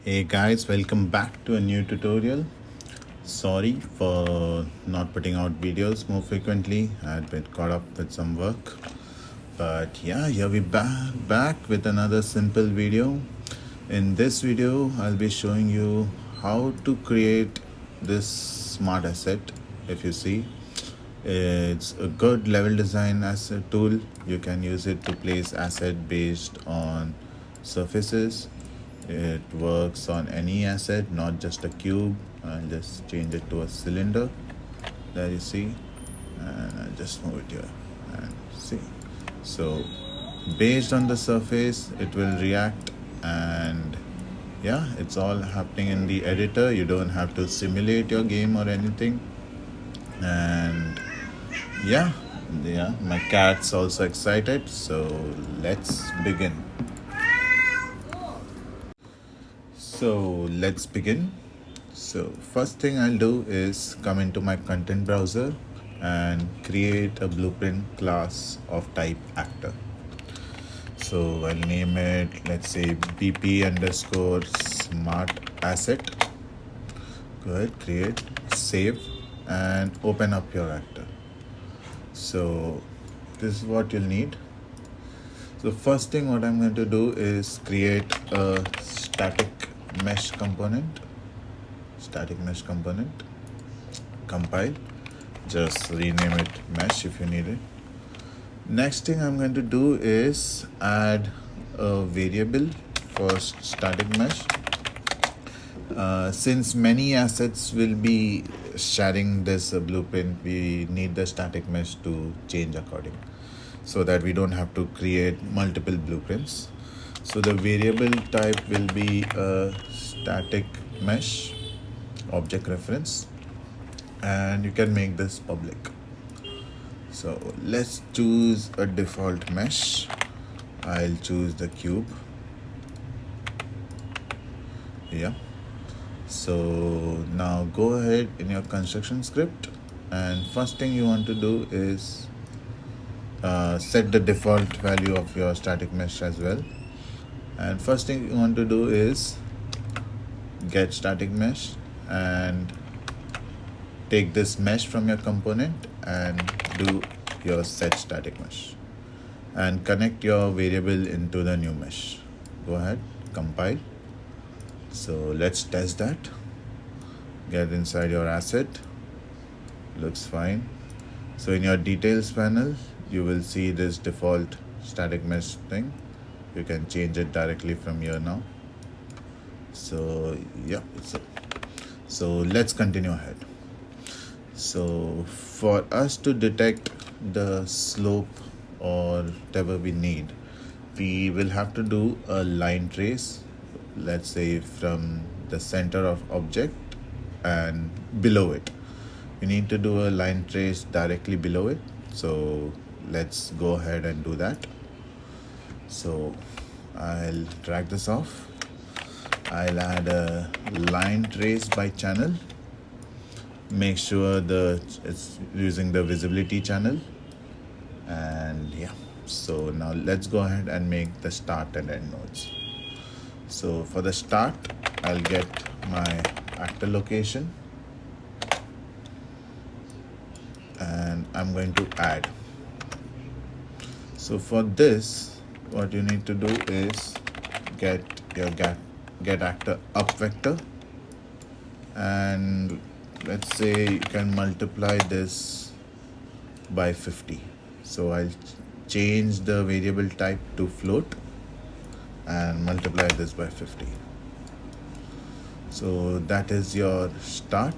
Hey guys, welcome back to a new tutorial. Sorry for not putting out videos more frequently. I had been caught up with some work. But yeah, here we back with another simple video. In this video, I'll be showing you how to create this smart asset. If you see, it's a good level design asset tool. You can use it to place asset based on surfaces. It works on any asset, not just a cube. I'll just change it to a cylinder. There you see, and I'll just move it here and see. So based on the surface, it will react, and yeah, it's all happening in the editor. You don't have to simulate your game or anything. And yeah, my cat's also excited, so let's begin. So let's begin. So first thing I'll do is come into my content browser and create a blueprint class of type actor. So I'll name it, let's say BP underscore smart asset. Go ahead, create, save, and open up your actor. So this is what you'll need. So first thing what I'm going to do is create a static mesh component. Compile, just rename it mesh if you need it. Next thing I'm going to do is add a variable for static mesh. Since many assets will be sharing this blueprint, we need the static mesh to change according, so that we don't have to create multiple blueprints. So the variable type will be a static mesh object reference, and you can make this public. So let's choose a default mesh. I'll choose the cube. Yeah. So now go ahead in your construction script, and first thing you want to do is set the default value of your static mesh as well. And first thing you want to do is get static mesh and take this mesh from your component and do your set static mesh and connect your variable into the new mesh. Go ahead, compile. So let's test that. Get inside your asset. Looks fine. So in your details panel, you will see this default static mesh thing. You can change it directly from here now. So yeah, so let's continue ahead. So for us to detect the slope or whatever we need, we will have to do a line trace, let's say from the center of object and below it. We need to do a line trace directly below it. So let's go ahead and do that. So I'll drag this off. I'll add a line trace by channel. Make sure it's using the visibility channel. And yeah, so now let's go ahead and make the start and end nodes. So for the start, I'll get my actor location, and I'm going to add. So for this, what you need to do is get your get actor up vector, and let's say you can multiply this by 50. So I'll change the variable type to float and multiply this by 50. So that is your start.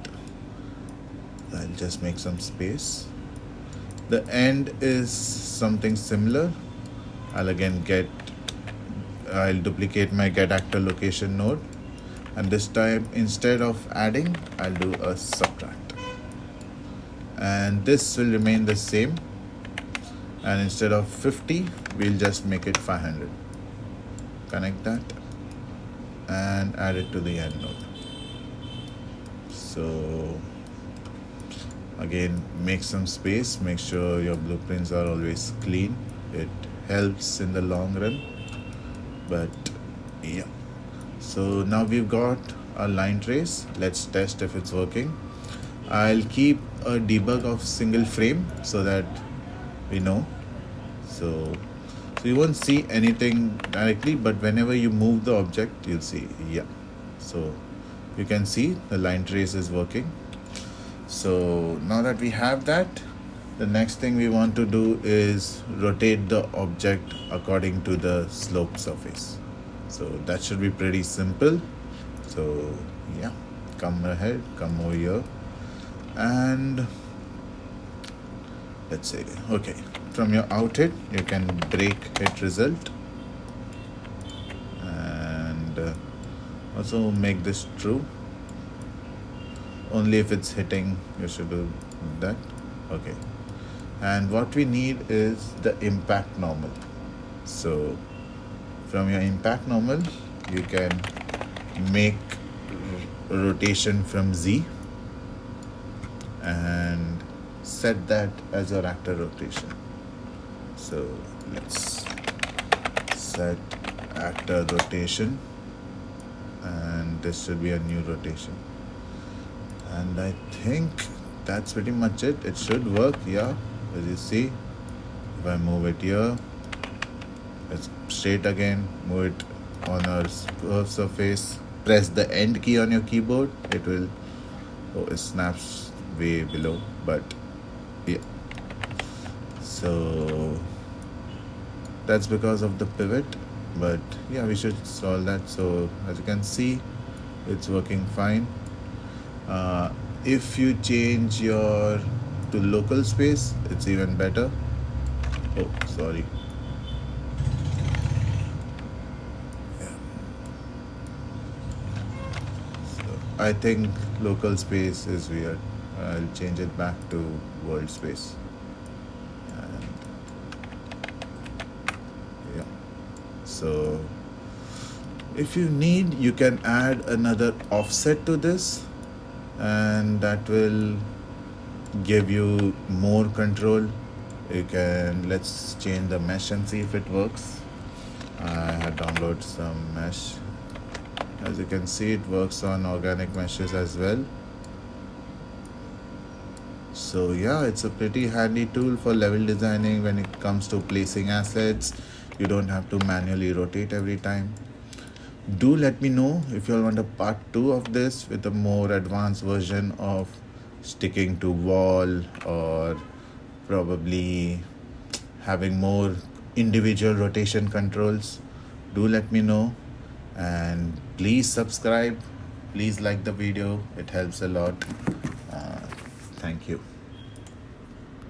I'll just make some space. The end is something similar. I'll duplicate my get actor location node, and this time instead of adding, I'll do a subtract, and this will remain the same, and instead of 50 we'll just make it 500. Connect that and add it to the end node. So again, make some space, make sure your blueprints are always clean. It helps in the long run. But yeah, So now we've got a line trace. Let's test if it's working. I'll keep a debug of single frame so that we know. So you won't see anything directly, but whenever you move the object, you'll see. Yeah. So you can see the line trace is working. So now that we have that, the next thing we want to do is rotate the object according to the slope surface. So that should be pretty simple. So yeah, come ahead, come over here, and let's say, okay, from your out hit, you can break hit result, and also make this true. Only if it's hitting, you should do that. Okay. And what we need is the impact normal. So from your impact normal, you can make rotation from Z and set that as your actor rotation. So let's set actor rotation, and this should be a new rotation. And I think that's pretty much it. It should work, yeah. As you see, if I move it here, it's straight again. Move it on our curve surface. Press the end key on your keyboard. It will, oh, it snaps way below, but yeah. So that's because of the pivot, but yeah, we should solve that. So as you can see, it's working fine. If you change your to local space, it's even better. Oh, sorry. Yeah. So I think local space is weird. I'll change it back to world space. And yeah. So if you need, you can add another offset to this, and that will give you more control. You can, let's change the mesh and see if it works. I had downloaded some mesh. As you can see, it works on organic meshes as well. So yeah, it's a pretty handy tool for level designing. When it comes to placing assets, you don't have to manually rotate every time. Do let me know if you all want a part 2 of this with a more advanced version of sticking to wall, or probably having more individual rotation controls. Do let me know, and please subscribe, please like the video, it helps a lot. Thank you.